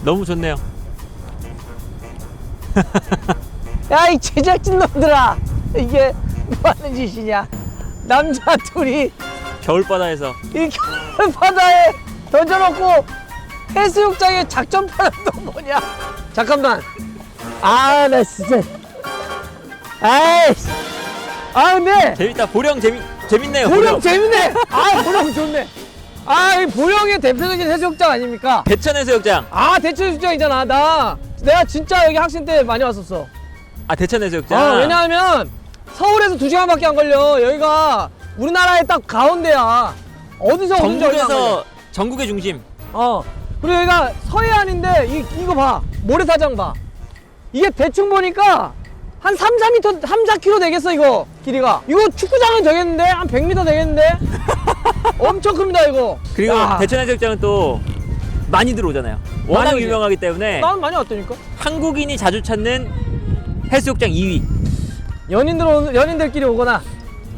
너무 좋네요. 야, 이 제작진 놈들아, 이게 뭐 하는 짓이냐. 남자 둘이 겨울바다에서 이 겨울바다에 던져놓고 해수욕장에 작전파는 또 뭐냐. 잠깐만. 아, 나 진짜. 아이씨. 아, 근데 재밌다. 보령 재밌네요. 보령 재밌네. 아, 보령 좋네. 아, 이 보령의 대표적인 해수욕장 아닙니까? 대천 해수욕장. 아, 대천 해수욕장이잖아. 내가 진짜 여기 학생 때 많이 왔었어. 아, 대천 해수욕장. 왜냐하면 서울에서 2시간밖에 안 걸려. 여기가 우리나라의 딱 가운데야. 어디서 오는지 얼마 안 걸려. 전국에서 전국의 중심. 그리고 여기가 서해안인데 이거 봐. 모래사장 봐. 이게 대충 보니까 한 3-4m, 3-4km 되겠어 이거 길이가. 이거 축구장은 되겠는데? 한 100m 되겠는데? 엄청 큽니다 이거. 그리고 야, 대천 해수욕장은 또 많이 들어오잖아요. 워낙 많이 오지. 유명하기 때문에 나는 많이 왔다니까. 한국인이 자주 찾는 해수욕장 2위. 연인들끼리 오거나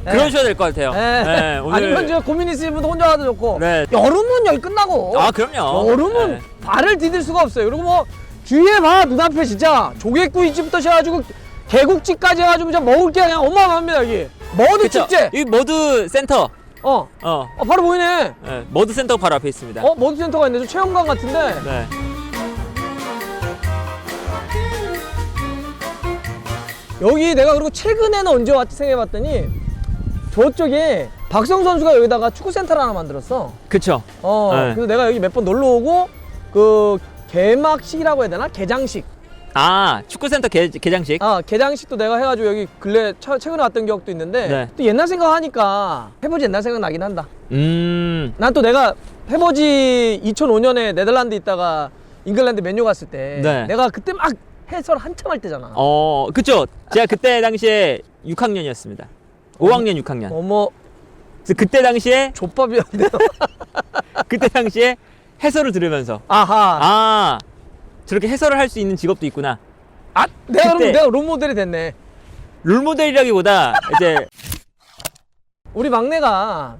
그러셔야 될 것 같아요. 네, 오늘. 아니면 저 고민 있으신 분도 혼자 와도 좋고. 네. 여름은 여기 끝나고. 아, 그럼요. 여름은 네. 발을 디딜 수가 없어요. 그리고 뭐 뒤에 봐, 눈앞에 진짜 조개구이집부터 시작해가지고 개국지까지 해가지고 진짜 먹을 게 그냥 어마어마합니다 여기. 머드 그쵸? 축제. 이 머드 센터. 바로 보이네. 네, 머드 센터 바로 앞에 있습니다. 머드 센터가 있네. 좀 체험관 같은데. 네. 여기 내가 그리고 최근에는 언제 왔지 생각해봤더니 저쪽에 박성 선수가 여기다가 축구센터를 하나 만들었어. 그쵸. 네. 그래서 내가 여기 몇 번 놀러 오고 그 개막식이라고 해야 되나? 개장식. 아, 축구센터 개장식. 개장식도 내가 해가지고 여기 근래 최근에 왔던 기억도 있는데. 네. 또 옛날 생각하니까 해버지 옛날 생각 나긴 한다. 난 또 내가 해버지 2005년에 네덜란드 있다가 잉글랜드 맨유 갔을 때. 네. 내가 그때 막 해설 한참 할 때잖아. 그쵸. 제가 그때 당시에 6학년이었습니다. 5학년 6학년. 어머, 그래서 그때 당시에 족밥이었네. 그때 당시에 해설을 들으면서 아하. 저렇게 해설을 할 수 있는 직업도 있구나. 내가 그때- 그럼 내가 롤모델이 됐네. 롤모델이라기보다 이제 우리 막내가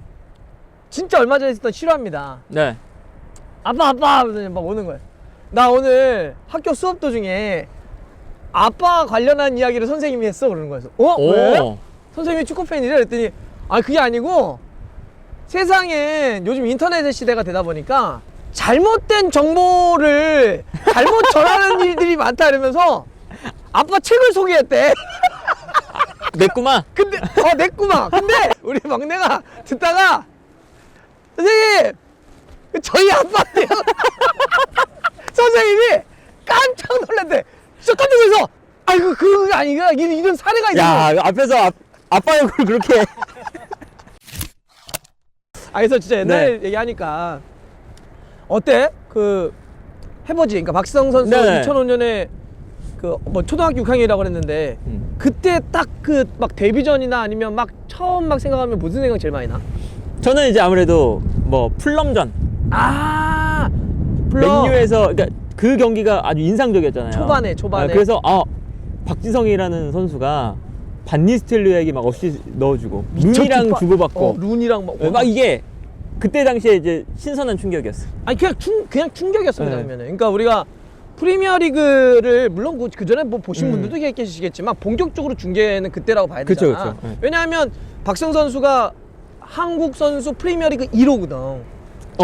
진짜 얼마 전에 있었던 실화입니다. 네. 아빠 하면서 막 오는 거야. 나 오늘 학교 수업 도중에 아빠 관련한 이야기를 선생님이 했어 그러는 거였어. 왜? 선생님이 축구팬이래 그랬더니 그게 아니고 세상엔 요즘 인터넷의 시대가 되다 보니까 잘못된 정보를 잘못 전하는 일들이 많다 이러면서 아빠 책을 소개했대. 냈구만. 근데 냈구만. 근데 우리 막내가 듣다가 선생님 저희 아빠한테요. 선생님이 깜짝 놀랐대. 진짜 깜짝 놀라서 아이고 그거 아니가 이런 사례가 있어. 야, 앞에서 아빠 욕을 그렇게. 그래서 진짜 옛날 네. 얘기하니까 어때? 그 해보지. 그러니까 박지성 선수 네. 2005년에 그 뭐 초등학교 6학년이라고 그랬는데 그때 딱 그 막 데뷔전이나 아니면 막 처음 막 생각하면 무슨 생각 제일 많이 나? 저는 이제 아무래도 뭐 풀럼전. 플럼. 맨유에서 그러니까 그 경기가 아주 인상적이었잖아요. 초반에. 그래서 박지성이라는 선수가 반니스텔로에게 막 어시스트 넣어주고 룬이랑 주고받고 룬이랑 막 이게 그때 당시에 이제 신선한 충격이었어. 그냥 충격이었습니다. 네. 그러면은. 그러니까 우리가 프리미어리그를 물론 그 전에 뭐 보신 분들도 계시겠지만 본격적으로 중계는 그때라고 봐야 되잖아. 그쵸. 네. 왜냐하면 박성 선수가 한국 선수 프리미어리그 1호거든.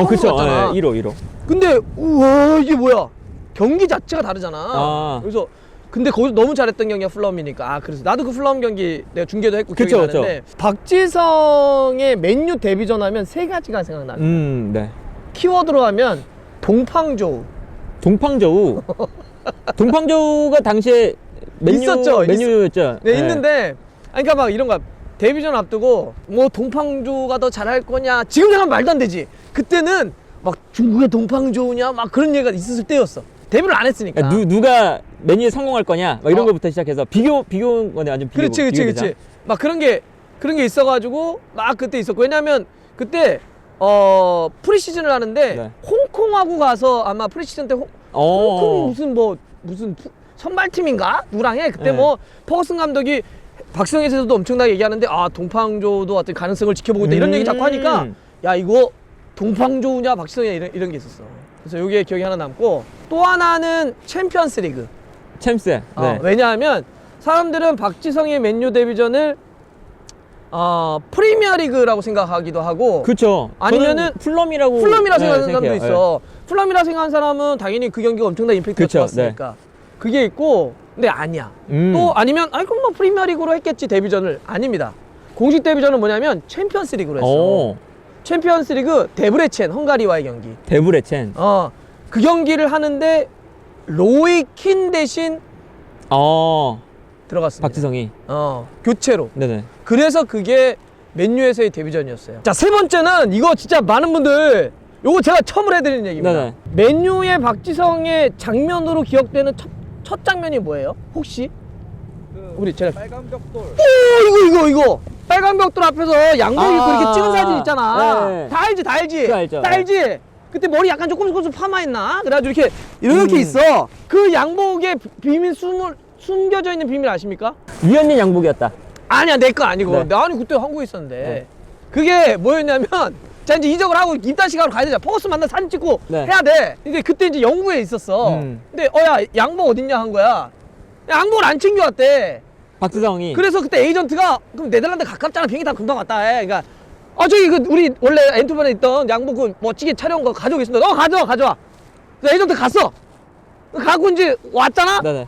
그쵸. 갔잖아. 1호. 근데 우와 이게 뭐야? 경기 자체가 다르잖아. 그래서 근데 거기서 너무 잘했던 경기가 플럼이니까. 그래서 나도 그 플럼 경기 내가 중계도 했고 기억이 그쵸. 나는데 박지성의 맨유 데뷔전 하면 세 가지가 생각나. 네. 키워드로 하면 동팡조우. 동팡조우가 당시에 맨유였죠. 네, 있는데 그러니까 막 이런 거 데뷔전 앞두고 뭐 동팡조우가 더 잘할 거냐 지금 생각하면 말도 안 되지. 그때는 막 중국의 동팡조우냐 막 그런 얘기가 있었을 때였어. 데뷔를 안 했으니까. 그러니까 누가 맨유에 성공할 거냐 막 이런 거부터 시작해서 비교인 건데 아주 그렇지. 막 그런 게 있어가지고 막 그때 있었고. 왜냐면 그때 프리시즌을 하는데 네. 홍콩하고 가서 아마 프리시즌 때 홍콩 무슨 선발팀인가? 누구랑 해? 그때 네. 뭐 퍼거슨 감독이 박성희에서도 엄청나게 얘기하는데 동팡조도 어떤 가능성을 지켜보고 있다 이런 얘기 자꾸 하니까 야 이거 동팡조냐 박지성이냐 이런 게 있었어. 그래서 요게 기억이 하나 남고 또 하나는 챔피언스 리그. 챔스. 네. 왜냐하면 사람들은 박지성의 맨유 데뷔전을 프리미어 리그라고 생각하기도 하고 그렇죠. 아니면은 풀럼이라고 생각하는 사람도 생각해요. 있어. 풀럼이라 생각하는 사람은 당연히 그 경기가 엄청난 임팩트가 그쵸, 좋았으니까 그게 있고 근데 아니야. 또 아니면 그럼 뭐 프리미어 리그로 했겠지 데뷔전을. 아닙니다. 공식 데뷔전은 뭐냐면 챔피언스 리그로 했어. 오. 챔피언스 리그 데브레첸 헝가리와의 경기. 데브레첸. 그 경기를 하는데 로이 킨 대신 들어갔습니다. 박지성이. 교체로. 네네. 그래서 그게 맨유에서의 데뷔전이었어요. 자, 세 번째는 이거 진짜 많은 분들 요거 제가 처음으로 해드리는 얘기입니다. 네네. 맨유의 박지성의 장면으로 기억되는 첫 장면이 뭐예요? 혹시? 우리 제가 빨간 벽돌. 이거 빨간 벽돌 앞에서 양복 입고 이렇게 찍은 사진 있잖아. 네. 다 알지? 그거 알죠. 다 알지? 그때 머리 약간 조금 파마했나? 그래가지고 이렇게 있어. 그 양복의 비밀 숨겨져 있는 비밀 아십니까? 위원님 양복이었다. 아니야, 내 거 아니고. 네. 나는 그때 한국에 있었는데. 네. 그게 뭐였냐면, 자, 이제 이적을 하고 입단식 하러 가야 되잖아. 포커스 만나 사진 찍고 네. 해야 돼. 근데 그때 이제 영국에 있었어. 근데, 야, 양복 어딨냐 한 거야. 양복을 안 챙겨왔대. 박지성이. 그래서 그때 에이전트가, 그럼 네덜란드 가깝잖아. 비행기 타고 금방 왔다 해. 그러니까, 저기 우리 원래 엔투번에 있던 양복 그 멋지게 촬영한 거 가져오겠습니다. 가져와. 그래서 에이전트 갔어. 가고 이제 왔잖아? 네네.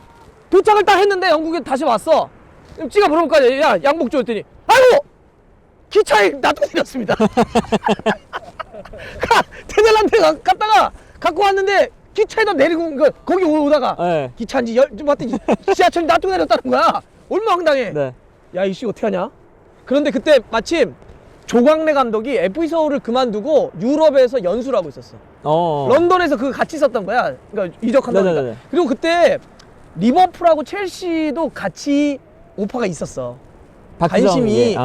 도착을 딱 했는데 영국에 다시 왔어. 그럼 찌가 물어볼까? 야, 양복 줘 했더니 아이고! 기차에 놔두고 내렸습니다. 네덜란드 갔다가 갖고 왔는데 기차에다 내리고 거기 오다가 네. 기차인지 왔더니 지하철에 놔두고 내렸다는 거야. 얼마나 황당해. 네. 야, 이씨 어떻게 하냐? 그런데 그때 마침 조광래 감독이 FC 서울을 그만두고 유럽에서 연수를 하고 있었어. 런던에서 그 같이 있었던 거야. 그러니까 이적한다니까. 네네네. 그리고 그때 리버풀하고 첼시도 같이 오퍼가 있었어. 관심이.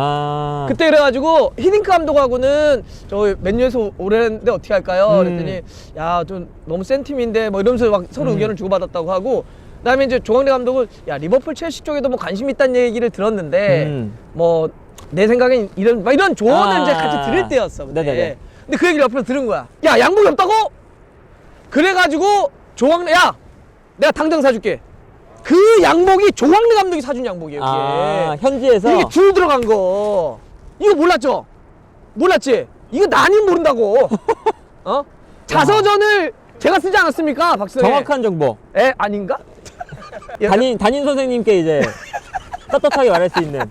그때 그래가지고 히딩크 감독하고는 저 맨유에서 오래 했는데 어떻게 할까요? 그랬더니 야, 좀 너무 센 팀인데 뭐 이러면서 막 서로 의견을 주고받았다고 하고 그다음에 이제 조광래 감독은 야, 리버풀 첼시 쪽에도 뭐 관심 있다는 얘기를 들었는데 뭐 내 생각엔 이런 조언을 이제 같이 들을 때였어. 그때. 네네네. 근데 그 얘기를 옆에서 들은 거야. 야, 양복이 없다고? 그래가지고 조광래, 야, 내가 당장 사줄게. 그 양복이 조광래 감독이 사준 양복이에요. 이게. 현지에서. 이렇게 줄 들어간 거. 이거 몰랐죠? 몰랐지? 이거 나는 모른다고. 자서전을 제가 쓰지 않았습니까? 박수영. 정확한 정보. 아닌가? 담임 선생님께 이제 떳떳하게 말할 수 있는.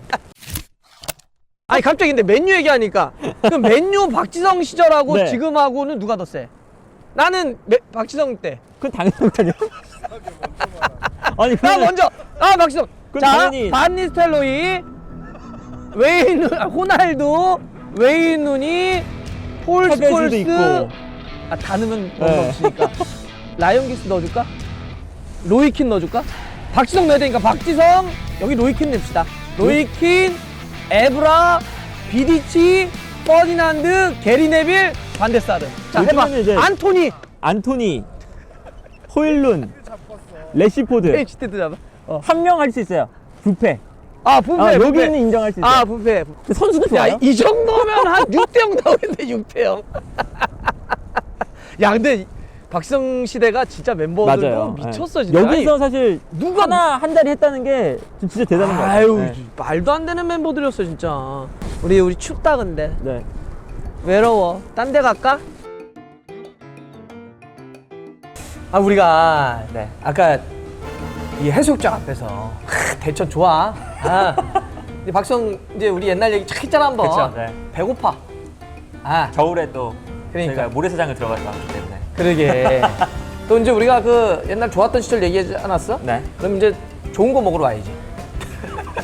아니 갑자기 근데 맨유 얘기하니까 그 맨유 박지성 시절하고 네. 지금하고는 누가 더 세? 나는 박지성 때. 그건 당연하죠. 아니, 나 먼저. 박지성. 그건 자, 당연히. 반니스텔로이, 웨인, 호날두, 웨인 누니, 폴 헤베즈도 스콜스. 있고. 다 넣으면 너무 네. 없으니까. 라이언 기스 넣어줄까? 로이킨 넣어줄까? 박지성 넣어야 되니까 박지성, 여기 로이킨 냅시다. 로이킨, 에브라, 비디치, 퍼디난드, 게리 네빌, 반데사르. 자, 해봐. 요즘에는 이제- 안토니, 호일룬, 레시포드. HT도 잡아. 한 명 할 수 있어요. 부패. 분패. 여기는 인정할 수 있어요. 분패. 선수도 야, 좋아요. 이 정도면 한 6대0 나오겠네, 6대0. 야, 근데 박지성 시대가 진짜 멤버들도 맞아요. 미쳤어, 진짜. 여기서 아니, 사실 누가- 하나 한 자리 했다는 게 진짜 대단한 거예요. 아유, 네. 말도 안 되는 멤버들이었어, 진짜. 우리 춥다, 근데. 네. 외로워. 딴 데 갈까? 우리가 네. 아까 이 해수욕장 앞에서 대천 좋아. 이제 박성 이제 우리 옛날 얘기 쫙 했잖아 한번. 그쵸, 네. 배고파. 겨울에 또 그러니까. 저희가 모래사장을 들어가서 왔기 때문에. 그러게. 또 이제 우리가 그 옛날 좋았던 시절 얘기하지 않았어? 네. 그럼 이제 좋은 거 먹으러 와야지.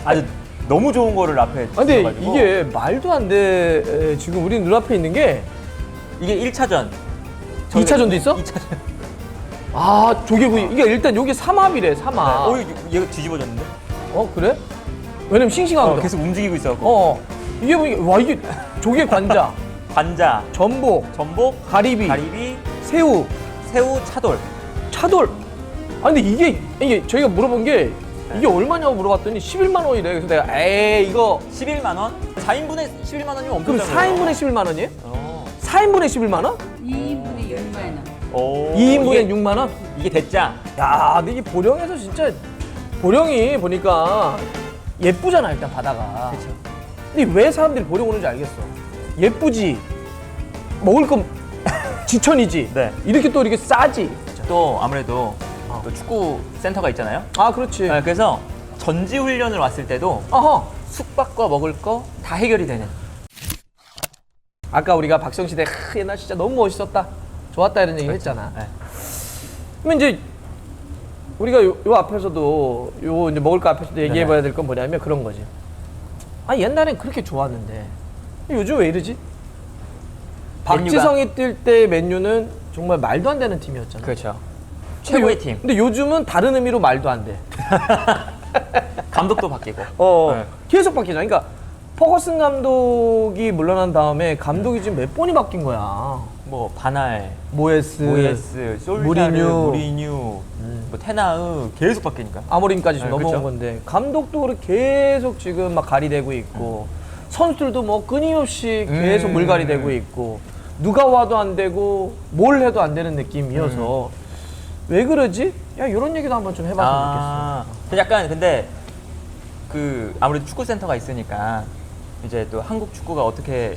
아주 너무 좋은 거를 앞에 근데 두셔가지고. 이게 말도 안 돼. 지금 우리 눈앞에 있는 게 이게 1차전. 2차전도 있어? 2차전. 조개구이. 이게 일단 여기 삼합이래, 삼합. 얘가 뒤집어졌는데? 그래? 왜냐면 싱싱하거든. 계속 움직이고 있어갖고. 이게 보니까 와, 이게 조개 관자, 관자, 전복, 전복, 가리비, 새우, 차돌. 차돌. 근데 이게 저희가 물어본 게 이게 얼마냐고 물어봤더니 11만 원이래. 그래서 내가 이거 11만 원? 4인분에 11만 원이면 엄청 그럼 싼 거예요. 4인분에 11만 원이에요? 4인분에 11만 원? 2인분에 10만 원. 오, 2인분에 6만 원? 이게 대짜. 야, 근데 이게 보령에서 진짜 보령이 보니까 예쁘잖아 일단 바다가. 그쵸. 근데 왜 사람들이 보령 오는지 알겠어. 예쁘지. 먹을 거 지천이지. 네. 이렇게 또 이렇게 싸지. 또 아무래도 또 축구 센터가 있잖아요. 아, 그렇지. 네, 그래서 전지 훈련을 왔을 때도 아하. 숙박과 먹을 거 다 해결이 되는. 아까 우리가 박성시대 옛날 진짜 너무 멋있었다. 좋았다 이런 얘기 했잖아. 네. 그러면 이제 우리가 요 앞에서도 요 이제 먹을 거 앞에서도 얘기해봐야 될 건 뭐냐면 그런 거지. 아, 옛날엔 그렇게 좋았는데 요즘 왜 이러지? 박지성이 뛸 때 맨유는 정말 말도 안 되는 팀이었잖아. 그렇죠. 근데 최고의 팀. 근데 요즘은 다른 의미로 말도 안 돼. 감독도 바뀌고. 네. 계속 바뀌잖아. 그러니까 퍼거슨 감독이 물러난 다음에 감독이 지금 몇 번이 바뀐 거야. 뭐 바날, 모에스, 솔샤르, 무리뉴, 뭐 테나우 계속 바뀌니까. 아모림까지 지금 네, 넘어온 그쵸? 건데 감독도 그렇게 계속 지금 막 가리대고 있고 선수들도 뭐 끊임없이 계속 물갈이되고 있고 누가 와도 안 되고 뭘 해도 안 되는 느낌이어서 왜 그러지? 야, 이런 얘기도 한번 좀 해봤으면 좋겠어. 약간 근데 그 아무래도 축구 센터가 있으니까 이제 또 한국 축구가 어떻게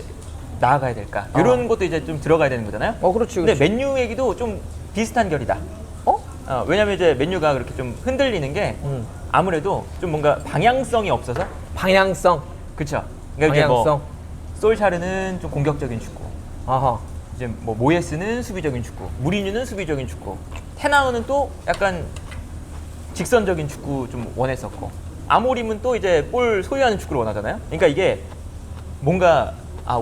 나아가야 될까 이런 것도 이제 좀 들어가야 되는 거잖아요. 그렇지. 근데 맨유 얘기도 좀 비슷한 결이다. 왜냐면 이제 맨유가 그렇게 좀 흔들리는 게 아무래도 좀 뭔가 방향성이 없어서. 방향성. 그렇죠. 그러니까 이제 방향성. 뭐 솔샤르는 좀 공격적인 축구, 아하. 이제 뭐 모예스는 수비적인 축구, 무리뉴는 수비적인 축구, 테나우는 또 약간 직선적인 축구 좀 원했었고, 아모림은 또 이제 볼 소유하는 축구를 원하잖아요. 그러니까 이게 뭔가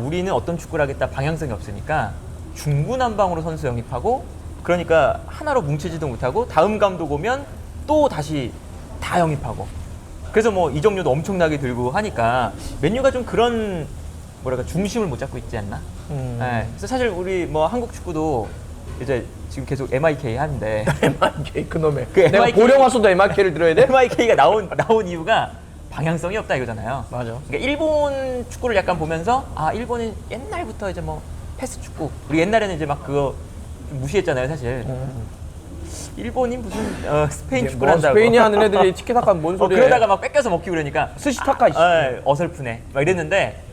우리는 어떤 축구를 하겠다 방향성이 없으니까 중구난방으로 선수 영입하고, 그러니까 하나로 뭉치지도 못하고 다음 감독 오면 또 다시 다 영입하고, 그래서 뭐 이적료도 엄청나게 들고 하니까 맨유가 좀 그런 뭐랄까 중심을 못 잡고 있지 않나? 네. 그래서 사실 우리 뭐 한국 축구도 이제 지금 계속 MIK 하는데 MIK 그놈의. 그 내가 MIK 보령 왔어도 MIK를 들어야 돼? MIK가 나온 이유가 방향성이 없다 이거잖아요. 맞아. 그러니까 일본 축구를 약간 보면서 일본은 옛날부터 이제 뭐 패스 축구, 우리 옛날에는 이제 막 그거 좀 무시했잖아요 사실. 일본이 무슨 스페인 축구를 한다고. 스페인이 하는 애들이 티켓타카 뭔 소리야? 그러다가 막 뺏겨서 먹히고 그러니까 스시타카 있어. 어설프네 막 이랬는데,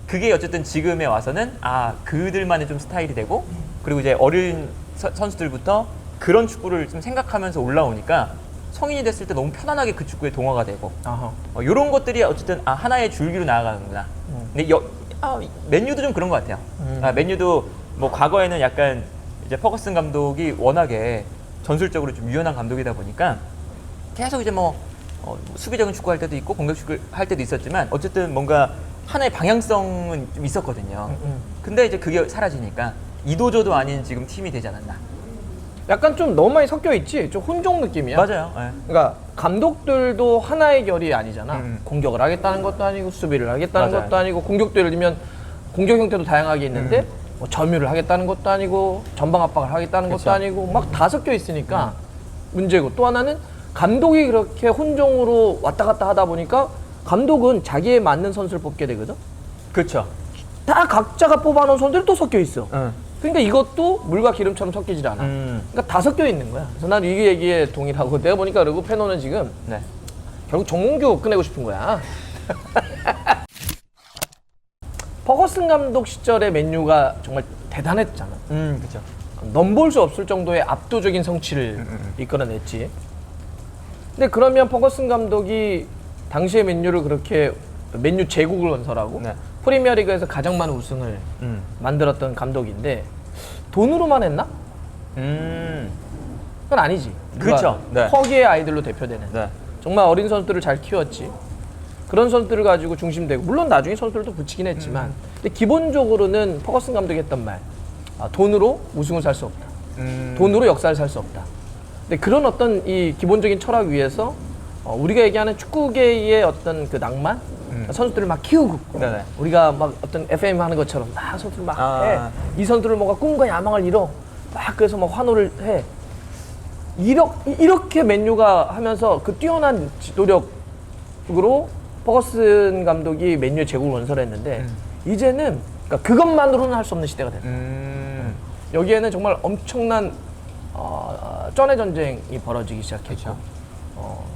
그게 어쨌든 지금에 와서는 그들만의 좀 스타일이 되고, 그리고 이제 어린 선수들부터 그런 축구를 좀 생각하면서 올라오니까 성인이 됐을 때 너무 편안하게 그 축구에 동화가 되고, 이런 것들이 어쨌든 하나의 줄기로 나아가는구나. 근데 맨유도 좀 그런 것 같아요. 맨유도 뭐 과거에는 약간 이제 퍼거슨 감독이 워낙에 전술적으로 좀 유연한 감독이다 보니까 계속 이제 뭐 수비적인 축구 할 때도 있고 공격 축구 할 때도 있었지만 어쨌든 뭔가 하나의 방향성은 좀 있었거든요. 근데 이제 그게 사라지니까 이도저도 아닌 지금 팀이 되지 않았나. 약간 좀 너무 많이 섞여 있지? 좀 혼종 느낌이야. 맞아요. 네. 그러니까 감독들도 하나의 결이 아니잖아. 공격을 하겠다는 것도 아니고 수비를 하겠다는 맞아요. 것도 아니고, 공격도 예를 들면 공격 형태도 다양하게 있는데 뭐 점유를 하겠다는 것도 아니고 전방 압박을 하겠다는 그쵸. 것도 아니고 막 다 섞여 있으니까 문제고, 또 하나는 감독이 그렇게 혼종으로 왔다 갔다 하다 보니까 감독은 자기에 맞는 선수를 뽑게 되거든. 그렇죠. 다 각자가 뽑아놓은 선수들이 또 섞여 있어. 그러니까 이것도 물과 기름처럼 섞이질 않아. 그러니까 다 섞여 있는 거야. 그래서 난 이 얘기에 동의하고, 내가 보니까 러브 페노는 지금 네. 결국 정몽규 끝내고 싶은 거야. 퍼거슨 감독 시절의 맨유가 정말 대단했잖아. 그렇죠. 넘볼 수 없을 정도의 압도적인 성취를 이끌어냈지. 근데 그러면 퍼거슨 감독이 당시에 맨유를 그렇게 맨유 제국을 건설하고 네. 프리미어리그에서 가장 많은 우승을 만들었던 감독인데 돈으로만 했나? 그건 아니지. 그렇죠. 네. 허기의 아이들로 대표되는. 네. 정말 어린 선수들을 잘 키웠지. 그런 선수들을 가지고 중심되고, 물론 나중에 선수들도 붙이긴 했지만, 근데 기본적으로는 퍼거슨 감독이 했던 말, 돈으로 우승을 살 수 없다. 돈으로 역사를 살 수 없다. 근데 그런 어떤 이 기본적인 철학 위에서 우리가 얘기하는 축구계의 어떤 그 낭만, 선수들을 막 키우고, 네네. 우리가 막 어떤 FM 하는 것처럼 막 선수들 막 해. 이 선수들을 뭔가 꿈과 야망을 이뤄. 막 그래서 막 환호를 해. 이렇게 맨유가 하면서 그 뛰어난 노력으로 퍼거슨 감독이 맨유의 제국을 건설했는데, 이제는 그러니까 그것만으로는 할 수 없는 시대가 됐다. 여기에는 정말 엄청난 쩐의 전쟁이 벌어지기 시작했고 그쵸.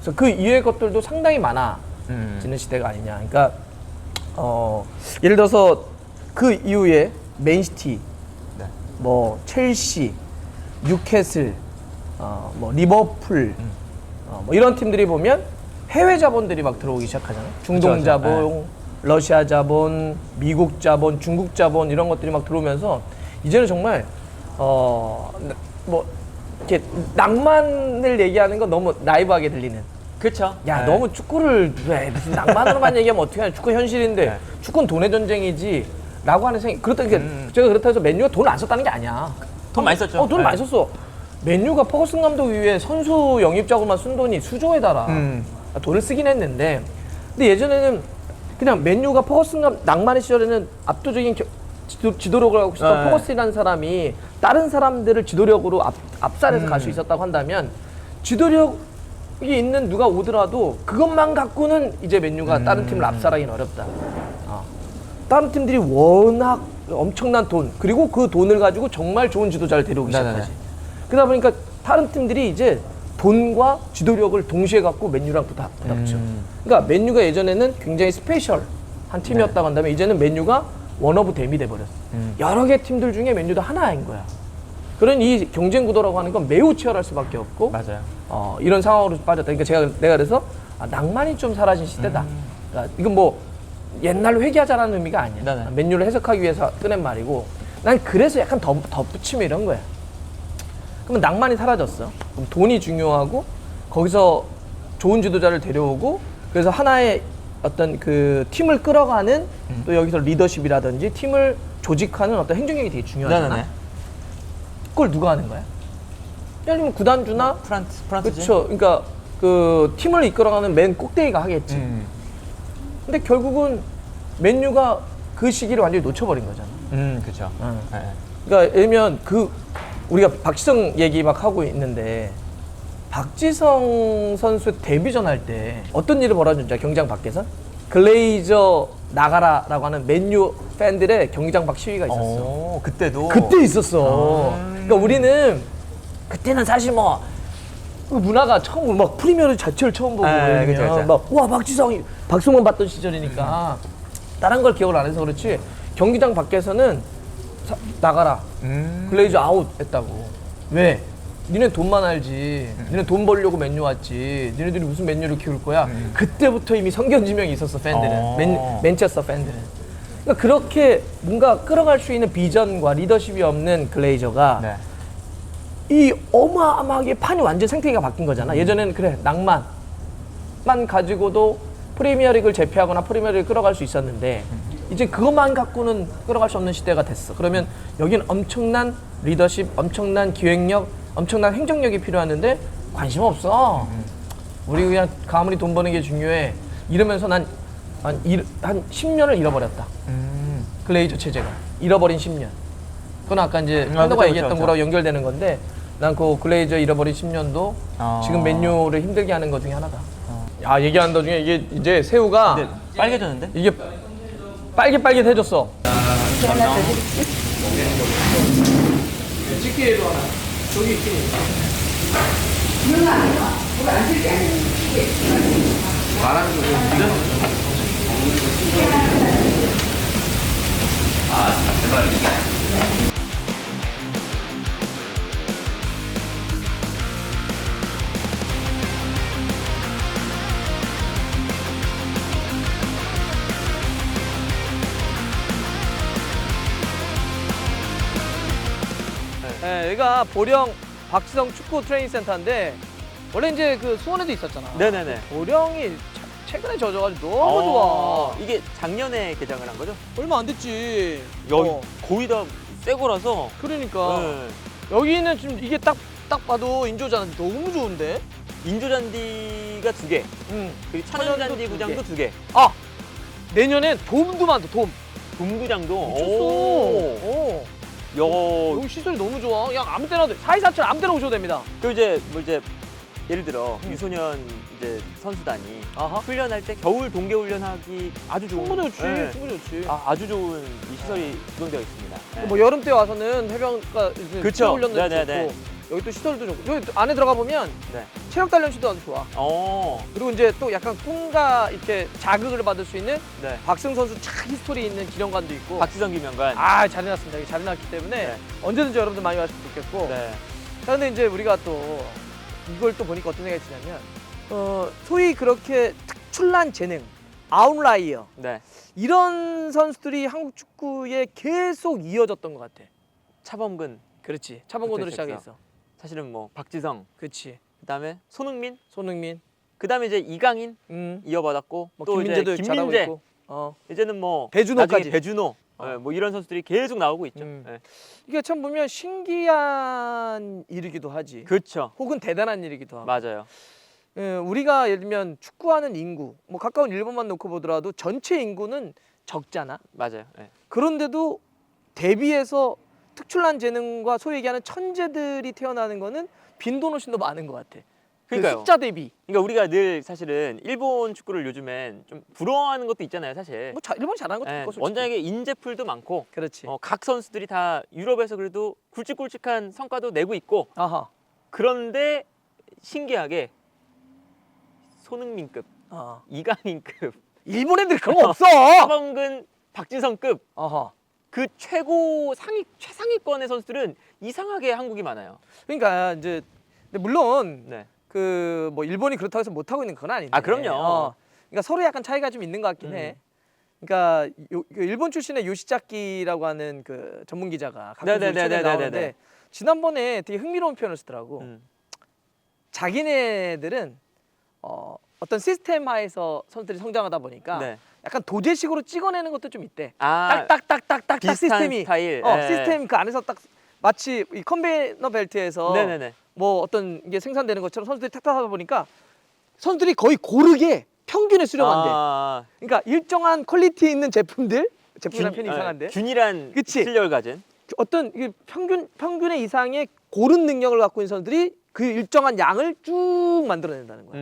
그래서 그 이외의 것들도 상당히 많아지는 시대가 아니냐. 그러니까 예를 들어서 그 이후에 맨시티, 네. 뭐 첼시, 뉴캐슬, 뭐 리버풀, 뭐 이런 팀들이 보면 해외 자본들이 막 들어오기 시작하잖아요. 중동 그쵸, 자본, 러시아 자본, 미국 자본, 중국 자본 이런 것들이 막 들어오면서 이제는 정말 뭐 이렇게 낭만을 얘기하는 건 너무 나이브하게 들리는. 그렇죠. 야, 너무 축구를 왜 무슨 낭만으로만 얘기하면 어떻게 하냐. 축구 현실인데 네. 축구는 돈의 전쟁이지. 라고 하는 생각. 제가 그렇다고 해서 맨유가 돈을 안 썼다는 게 아니야. 돈 많이 썼죠. 돈 네. 많이 썼어. 맨유가 퍼거슨 감독 이후에 선수 영입자금만 쓴 돈이 수조에 달아. 돈을 쓰긴 했는데. 근데 예전에는 그냥 맨유가 퍼거슨 낭만의 시절에는 압도적인 지도력을 하고 있었던 네. 퍼거슨이라는 사람이 다른 사람들을 지도력으로 압살해서 갈 수 있었다고 한다면 지도력이 있는 누가 오더라도 그것만 갖고는 이제 맨유가 다른 팀을 압살하기는 어렵다. 다른 팀들이 워낙 엄청난 돈, 그리고 그 돈을 가지고 정말 좋은 지도자를 데려오기 네네네. 시작하지. 그러다 보니까 다른 팀들이 이제 돈과 지도력을 동시에 갖고 맨유랑 부닥쳐. 그러니까 맨유가 예전에는 굉장히 스페셜한 팀이었다고 한다면 이제는 맨유가 원 오브 댐이 돼버렸어. 여러 개 팀들 중에 맨유도 하나인 거야. 그런 이 경쟁 구도라고 하는 건 매우 치열할 수밖에 없고 맞아요. 이런 상황으로 빠졌다. 그러니까 내가 그래서 낭만이 좀 사라진 시대다. 그러니까 이건 뭐 옛날로 회귀하자라는 의미가 아니야. 네네. 맨유를 해석하기 위해서 꺼낸 말이고 난 그래서 약간 덧붙이면 이런 거야. 그러면 낭만이 사라졌어. 그럼 돈이 중요하고 거기서 좋은 지도자를 데려오고 그래서 하나의 어떤 그 팀을 끌어가는 또 여기서 리더십이라든지 팀을 조직하는 어떤 행정력이 되게 중요하잖아. 네네네. 그걸 누가 하는 거야? 예를 들면 구단주나 프란스지. 그렇죠. 그러니까 그 팀을 이끌어가는 맨 꼭대기가 하겠지. 근데 결국은 맨유가 그 시기를 완전히 놓쳐버린 거잖아. 그렇죠. 네. 그러니까 예를 들면 우리가 박지성 얘기 막 하고 있는데 박지성 선수 데뷔전 할 때 어떤 일을 벌어졌는지 알아? 경기장 밖에서 글레이저 나가라라고 하는 맨유 팬들의 경기장 밖 시위가 있었어. 그때도. 그때 있었어. 그러니까 우리는 그때는 사실 뭐 그 문화가 처음 막 프리미어리그 자체를 처음 보고 네, 그쵸, 그쵸. 막와 박지성이 박수만 받던 시절이니까 다른 걸 기억을 안 해서 그렇지 경기장 밖에서는 나가라 글레이저 아웃 했다고. 왜? 니네 돈만 알지. 니네 돈 벌려고 맨유 왔지. 니네들이 무슨 맨유를 키울 거야. 그때부터 이미 성견지명이 있었어 팬들은. 맨체스터 팬들은. 그러니까 그렇게 뭔가 끌어갈 수 있는 비전과 리더십이 없는 글레이저가 네. 이 어마어마하게 판이 완전 생태계가 바뀐 거잖아. 예전에는 그래 낭만만 가지고도 프리미어리그를 제패하거나 프리미어리그를 끌어갈 수 있었는데 이제 그것만 갖고는 끌어갈 수 없는 시대가 됐어. 그러면 여기는 엄청난 리더십, 엄청난 기획력, 엄청난 행정력이 필요하는데 관심 없어. 우리 그냥 가문이 돈 버는 게 중요해. 이러면서 난 한 10년을 잃어버렸다. 글레이저 체제가 잃어버린 10년. 그건 아까 이제 현도가 얘기했던 그쵸. 거랑 연결되는 건데 난 그 글레이저 잃어버린 10년도 지금 맨유를 힘들게 하는 것 중에 하나다. 야, 얘기하는 도중에 이게 이제 새우가 근데 빨개졌는데? 이게 빨개빨개해졌어. 찍기에도 하나. 저기 있긴 있어. 네, 여기가 보령 박지성 축구 트레이닝 센터인데 원래 이제 그 수원에도 있었잖아. 네네네. 보령이 최근에 젖어가지고 너무 좋아. 이게 작년에 개장을 한 거죠? 얼마 안 됐지. 여기 거의 다 새 거라서. 그러니까 네. 여기는 지금 이게 딱 봐도 인조잖아. 너무 좋은데. 인조잔디가 2개, 응. 그리고 천연도 천연잔디 두 구장도 개. 2개. 아 내년엔 돔도 많다. 돔. 동구장도. 미쳤어. 야. 여기 시설이 너무 좋아. 그냥 아무 때나 사이사철 아무 때나 오셔도 됩니다. 그 이제 뭐 이제 예를 들어 유소년 이제 선수단이 아하. 훈련할 때 겨울 동계 훈련하기 아주 좋은 충분히 좋지. 네. 충분히 좋지. 아주 좋은 이 시설이 구성되어 있습니다. 네. 뭐 여름 때 와서는 해변가 그쵸. 훈련도 네네네. 좋고 여기 또 시설도 좋고 여기 또 안에 들어가 보면 네. 체력 단련실도 아주 좋아. 그리고 이제 또 약간 꿈과 이렇게 자극을 받을 수 있는 네. 박승 선수 참 히스토리 있는 기념관도 있고. 박지성 기념관. 잘 해놨습니다. 잘 해놨기 때문에 네. 언제든지 여러분들 많이 왔으면 좋겠고. 네. 그런데 이제 우리가 또 이걸 또 보니까 어떤 생각이 드냐면 소위 그렇게 특출난 재능, 아웃라이어 네. 이런 선수들이 한국 축구에 계속 이어졌던 것 같아. 차범근. 그렇지. 차범근으로 그때 시작했어. 사실은 뭐 박지성. 그렇지. 그다음에 손흥민. 손흥민. 그다음에 이제 이강인 이어받았고 뭐 또 김민재도 이제 잘하고 김민재. 있고. 이제는 뭐 배준호까지. 나중에 배준호. 네, 뭐 이런 선수들이 계속 나오고 있죠. 네. 이게 참 보면 신기한 일이기도 하지. 그렇죠. 혹은 대단한 일이기도 하고. 맞아요. 우리가 예를 들면 축구하는 인구, 뭐 가까운 일본만 놓고 보더라도 전체 인구는 적잖아. 맞아요. 네. 그런데도 대비해서 특출난 재능과 소위 얘기하는 천재들이 태어나는 거는 빈도는 훨씬 더 많은 것 같아. 그러니까요. 그 숫자 대비. 그러니까 우리가 늘 사실은 일본 축구를 요즘엔 좀 부러워하는 것도 있잖아요, 사실. 뭐 일본이 잘하는 것도 네, 있고 솔직히. 원장에게 인재풀도 많고 그렇지. 각 선수들이 다 유럽에서 그래도 굵직굵직한 성과도 내고 있고 아하. 그런데 신기하게 손흥민급, 이강인급, 일본 애들 그런 거 없어. 차범근, 박지성급 아하. 그 최상위권의 선수들은 이상하게 한국이 많아요. 그러니까 이제 근데 물론 네. 그 뭐 일본이 그렇다고 해서 못 하고 있는 건 아닌데. 아, 그럼요. 그러니까 서로 약간 차이가 좀 있는 것 같긴 해. 그러니까 그 일본 출신의 요시자키라고 하는 그 전문 기자가 가끔 네네네네네네. 나오는데 지난번에 되게 흥미로운 표현을 쓰더라고. 자기네들은 어떤 시스템 하에서 선수들이 성장하다 보니까 네. 약간 도제식으로 찍어내는 것도 좀 있대. 아, 딱딱딱딱딱 비슷한 시스템이 스타일. 시스템 그 안에서 딱 마치 이 컨베이너 벨트에서 네네네. 뭐 어떤 게 생산되는 것처럼 선수들이 탁탁 하다 보니까 선수들이 거의 고르게 평균에 수렴한대. 그러니까 일정한 퀄리티 있는 제품이라는 편이 이상한데 균일한 그치? 실력을 가진. 어떤 이게 평균의 이상의 고른 능력을 갖고 있는 선수들이 그 일정한 양을 쭉 만들어낸다는 거야.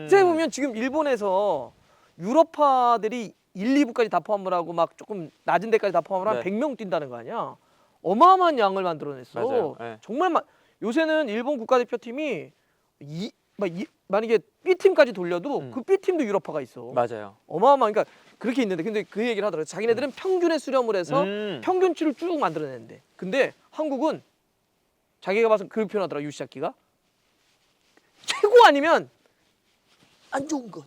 생각해 보면 지금 일본에서 유럽파들이 1, 2부까지 다 포함을 하고 막 조금 낮은 데까지 다 포함을 한 네. 100명 뛴다는 거 아니야. 어마어마한 양을 만들어냈어. 맞아요. 네. 정말 요새는 일본 국가대표팀이 만약에 B팀까지 돌려도 그 B팀도 유럽파가 있어. 맞아요. 어마어마한 그러니까 그렇게 있는데 근데 그 얘기를 하더라고요. 자기네들은 평균에 수렴을 해서 평균치를 쭉 만들어내는데 근데 한국은 자기가 봐서 그 표현하더라 유시자키가 최고 아니면 안 좋은 것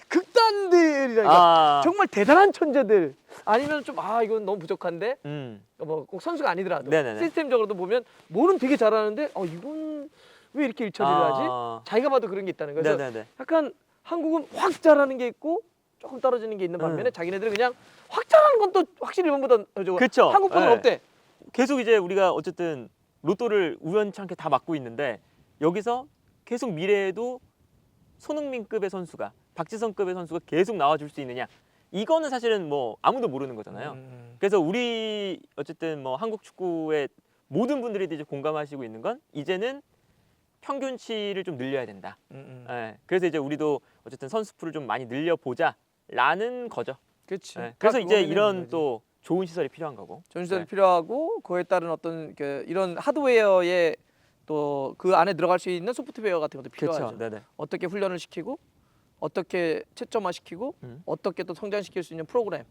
극단들이라니까 정말 대단한 천재들 아니면 좀 이건 너무 부족한데 뭐 꼭 선수가 아니더라도 네네네. 시스템적으로도 보면 뭐는 되게 잘하는데 이건 왜 이렇게 일처리를 하지? 자기가 봐도 그런 게 있다는 거예요. 그래서 네네네. 약간 한국은 확 잘하는 게 있고 조금 떨어지는 게 있는 반면에 자기네들은 그냥 확 잘하는 건 또 확실히 일본보다 그쵸. 한국보다 네. 없대. 계속 이제 우리가 어쨌든 로또를 우연찮게 다 맞고 있는데 여기서 계속 미래에도 손흥민급의 선수가 박지성급의 선수가 계속 나와줄 수 있느냐 이거는 사실은 뭐 아무도 모르는 거잖아요. 그래서 우리 어쨌든 뭐 한국 축구의 모든 분들이 이제 공감하시고 있는 건 이제는 평균치를 좀 늘려야 된다. 그래서 이제 우리도 어쨌든 선수풀을 좀 많이 늘려보자라는 거죠. 그렇지. 그래서 이제 이런 또 좋은 시설이 필요한 거고. 좋은 시설이 필요하고 그에 따른 어떤 이런 하드웨어에 또 그 안에 들어갈 수 있는 소프트웨어 같은 것도 필요하죠. 그렇죠. 네네. 어떻게 훈련을 시키고 어떻게 채점화시키고 어떻게 또 성장시킬 수 있는 프로그램.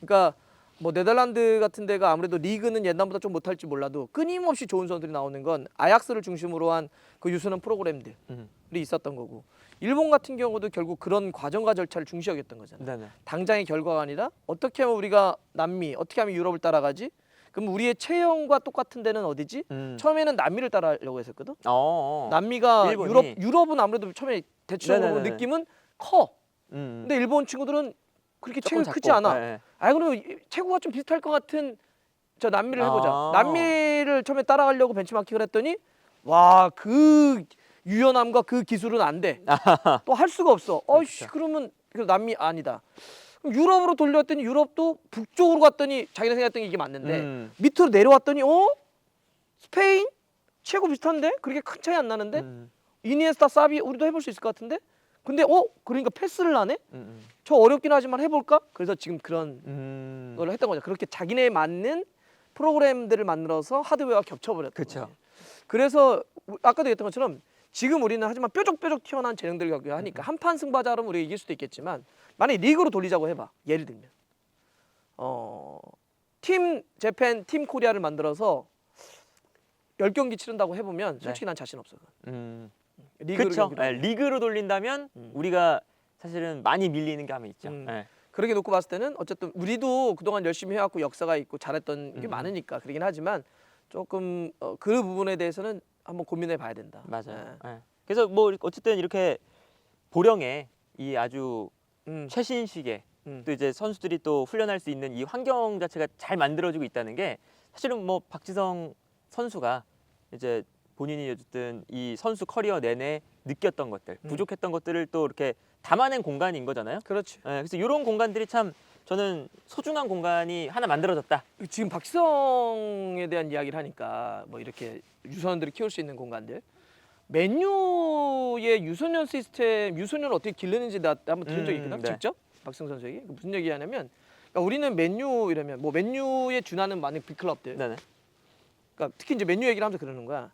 그러니까 뭐 네덜란드 같은 데가 아무래도 리그는 옛날보다 좀 못할지 몰라도 끊임없이 좋은 선수들이 나오는 건 아약스를 중심으로 한 그 유소년 프로그램들이 있었던 거고 일본 같은 경우도 결국 그런 과정과 절차를 중시 여겼던 거잖아요. 네네. 당장의 결과가 아니라 어떻게 하면 우리가 남미, 어떻게 하면 유럽을 따라가지? 그럼 우리의 체형과 똑같은 데는 어디지? 처음에는 남미를 따라하려고 했었거든. 남미가 일본이. 유럽은 아무래도 처음에 대체적으로 네네네네. 느낌은 커. 근데 일본 친구들은 그렇게 체격이 크지 않아. 네. 그러면 체구가 좀 비슷할 것 같은 저 남미를 해보자. 남미를 처음에 따라가려고 벤치마킹을 했더니 와, 그 유연함과 그 기술은 안 돼. 또 할 수가 없어. 어이씨, 그러면 남미 아니다. 그럼 유럽으로 돌려왔더니 유럽도 북쪽으로 갔더니 자기가 생각했던 게 이게 맞는데 밑으로 내려왔더니 스페인? 최고 비슷한데 그렇게 큰 차이 안 나는데 이니에스타, 사비 우리도 해볼 수 있을 것 같은데 근데 그러니까 패스를 하네? 저 어렵긴 하지만 해볼까? 그래서 지금 그런 걸 했던 거죠. 그렇게 자기네 맞는 프로그램들을 만들어서 하드웨어와 겹쳐버렸던 그쵸. 거죠. 그래서 아까도 얘기했던 것처럼 지금 우리는 하지만 뾰족뾰족 튀어나온 재능들을 하니까 한판 승부하자면 우리가 이길 수도 있겠지만 만약에 리그로 돌리자고 해봐. 예를 들면 팀 재팬, 팀 코리아를 만들어서 10경기 치른다고 해보면 솔직히 난 자신 없어. 리그로 그렇죠. 경기를 하면. 리그로 돌린다면 우리가 사실은 많이 밀리는 게 하면 있죠. 예. 그렇게 놓고 봤을 때는 어쨌든 우리도 그동안 열심히 해왔고 역사가 있고 잘했던 게 많으니까 그러긴 하지만 조금 그 부분에 대해서는 한번 고민해 봐야 된다. 맞아요. 예. 그래서 뭐 어쨌든 이렇게 보령에 이 아주 최신식의 또 이제 선수들이 또 훈련할 수 있는 이 환경 자체가 잘 만들어지고 있다는 게 사실은 뭐 박지성 선수가 이제 본인이 어쨌든 이 선수 커리어 내내 느꼈던 것들, 부족했던 것들을 또 이렇게 담아낸 공간인 거잖아요. 그렇지. 예, 그래서 이런 공간들이 참 저는 소중한 공간이 하나 만들어졌다. 지금 박지성에 대한 이야기를 하니까 뭐 이렇게 유소년들을 키울 수 있는 공간들 맨유의 유소년 시스템, 유소년을 어떻게 기르는지 나 한번 들은 적이 있거든. 네. 직접 박지성 선수에게 무슨 얘기하냐면 그러니까 우리는 맨유 이러면 뭐 맨유에 준하는 많은 빅클럽들 네네. 그러니까 특히 이제 맨유 얘기를 하면서 그러는 거야.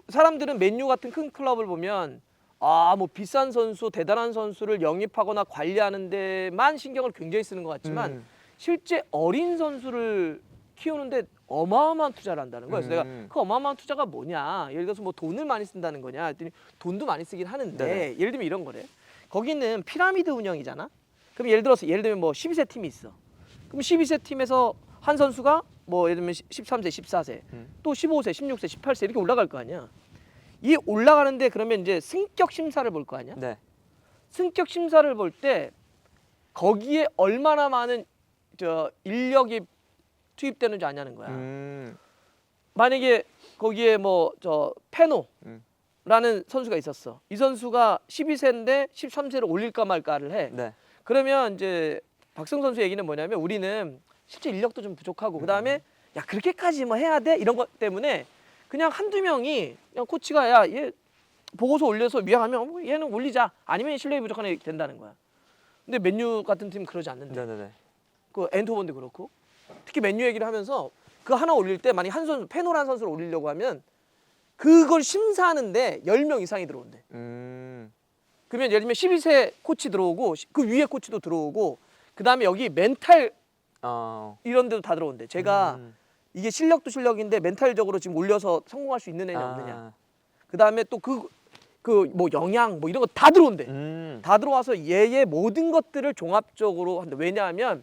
사람들은 맨유 같은 큰 클럽을 보면 뭐 비싼 선수, 대단한 선수를 영입하거나 관리하는 데만 신경을 굉장히 쓰는 것 같지만 실제 어린 선수를 키우는데 어마어마한 투자를 한다는 거야. 그래서 내가 그 어마어마한 투자가 뭐냐? 예를 들어서 뭐 돈을 많이 쓴다는 거냐? 했더니 돈도 많이 쓰긴 하는데 네네. 예를 들면 이런 거래. 거기는 피라미드 운영이잖아. 그럼 예를 들면 뭐 12세 팀이 있어. 그럼 12세 팀에서 한 선수가 뭐 예를 들면 13세, 14세, 또 15세, 16세, 18세 이렇게 올라갈 거 아니야. 이 올라가는데 그러면 이제 승격 심사를 볼 거 아니야. 네. 승격 심사를 볼 때 거기에 얼마나 많은 인력이 투입되는지 아냐는 거야. 만약에 거기에 뭐 페노라는 선수가 있었어. 이 선수가 12세인데 13세를 올릴까 말까를 해. 네. 그러면 이제 박성 선수 얘기는 뭐냐면 우리는 실제 인력도 좀 부족하고 그다음에 야 그렇게까지 뭐 해야 돼? 이런 것 때문에 그냥 한두 명이 그냥 코치가 야 얘 보고서 올려서 위하면 얘는 올리자. 아니면 실력이 부족한 애 된다는 거야. 근데 맨유 같은 팀 그러지 않는데. 네네네. 그 엔토번도 그렇고 특히 맨유 얘기를 하면서 그 하나 올릴 때 만약 한 선수 페노라는 선수를 올리려고 하면 그걸 심사하는데 10명 이상이 들어온대. 그러면 예를 들면 12세 코치 들어오고 그 위에 코치도 들어오고 그다음에 여기 멘탈 이런 데도 다 들어온대. 제가 이게 실력도 실력인데 멘탈적으로 지금 올려서 성공할 수 있는 애냐 없느냐. 그다음에 또 뭐 영양 뭐 이런 거 다 들어온대. 다 들어와서 얘의 모든 것들을 종합적으로 한다. 왜냐하면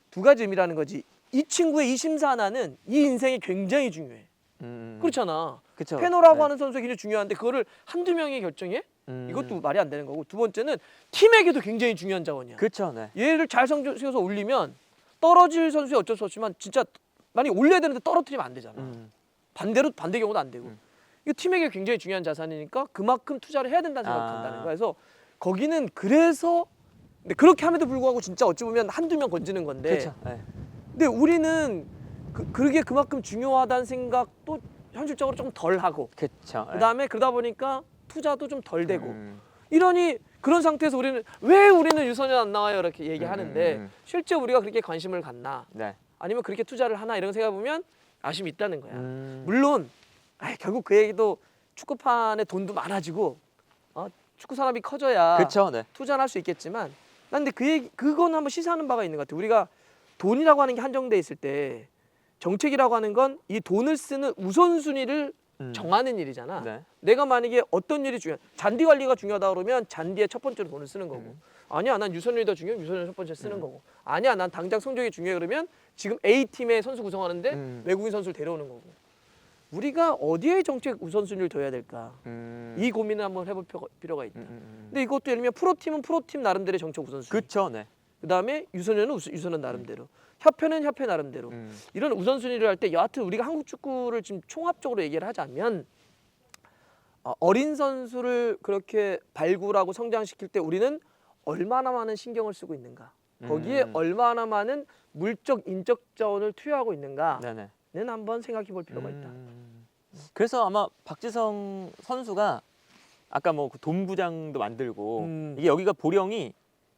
두 가지 의미라는 거지. 이 친구의 이 심사 하나는 이 인생이 굉장히 중요해. 그렇잖아. 그쵸. 페노라고 네. 하는 선수가 굉장히 중요한데 그거를 한두 명이 결정해? 이것도 말이 안 되는 거고 두 번째는 팀에게도 굉장히 중요한 자원이야. 그렇죠. 네. 얘를 잘 성적시켜서 올리면 떨어질 선수에 어쩔 수 없지만 진짜 만약에 올려야 되는데 떨어뜨리면 안 되잖아. 반대 경우도 안 되고. 이거 팀에게 굉장히 중요한 자산이니까 그만큼 투자를 해야 된다는 생각한다는 거야. 그래서 거기는 그래서 근데 그렇게 함에도 불구하고 진짜 어찌 보면 한두 명 건지는 건데 그렇죠. 네. 근데 우리는 그게 그만큼 중요하다는 생각도 현실적으로 좀 덜 하고 그렇죠. 그다음에 그러다 보니까 투자도 좀 덜 되고 이러니 그런 상태에서 왜 우리는 유소년 안 나와요 이렇게 얘기하는데 실제 우리가 그렇게 관심을 갖나 네. 아니면 그렇게 투자를 하나 이런 생각해 보면 아쉬움이 있다는 거야. 물론 결국 그 얘기도 축구판에 돈도 많아지고 축구 산업이 커져야 그렇죠. 네. 투자를 할 수 있겠지만 난 근데 그건 한번 시사하는 바가 있는 것 같아. 우리가 돈이라고 하는 게 한정돼 있을 때 정책이라고 하는 건 이 돈을 쓰는 우선순위를 정하는 일이잖아. 네. 내가 만약에 어떤 일이 잔디 관리가 중요하다 그러면 잔디에 첫 번째로 돈을 쓰는 거고 아니야 난 유소년이 더 중요해 유소년 첫 번째 쓰는 거고 아니야 난 당장 성적이 중요해 그러면 지금 A팀의 선수 구성하는데 외국인 선수를 데려오는 거고 우리가 어디에 정책 우선순위를 둬야 될까 이 고민을 한번 해볼 필요가 있다. 근데 이것도 예를 들면 프로팀은 프로팀 나름대로의 정책 우선순위 그렇죠. 네. 그다음에 유소년은 유소년 나름대로 협회는 협회 나름대로 이런 우선순위를 할 때 여하튼 우리가 한국 축구를 지금 총합적으로 얘기를 하자면 어린 선수를 그렇게 발굴하고 성장시킬 때 우리는 얼마나 많은 신경을 쓰고 있는가 거기에 얼마나 많은 물적 인적 자원을 투여하고 있는가는 네네. 한번 생각해 볼 필요가 있다. 그래서 아마 박지성 선수가 아까 뭐그 돈부장도 만들고 이게 여기가 보령이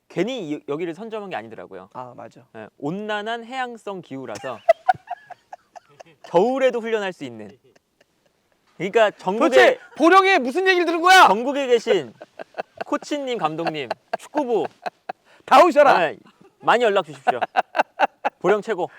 괜히 여기를 선점한 게 아니더라고요. 아 맞아. 예, 온난한 해양성 기후라서 겨울에도 훈련할 수 있는. 그러니까 도대체 보령에 무슨 얘기를 들은 거야? 전국에 계신 코치님, 감독님, 축구부 다 오셔라. 많이 연락 주십시오. 보령 최고.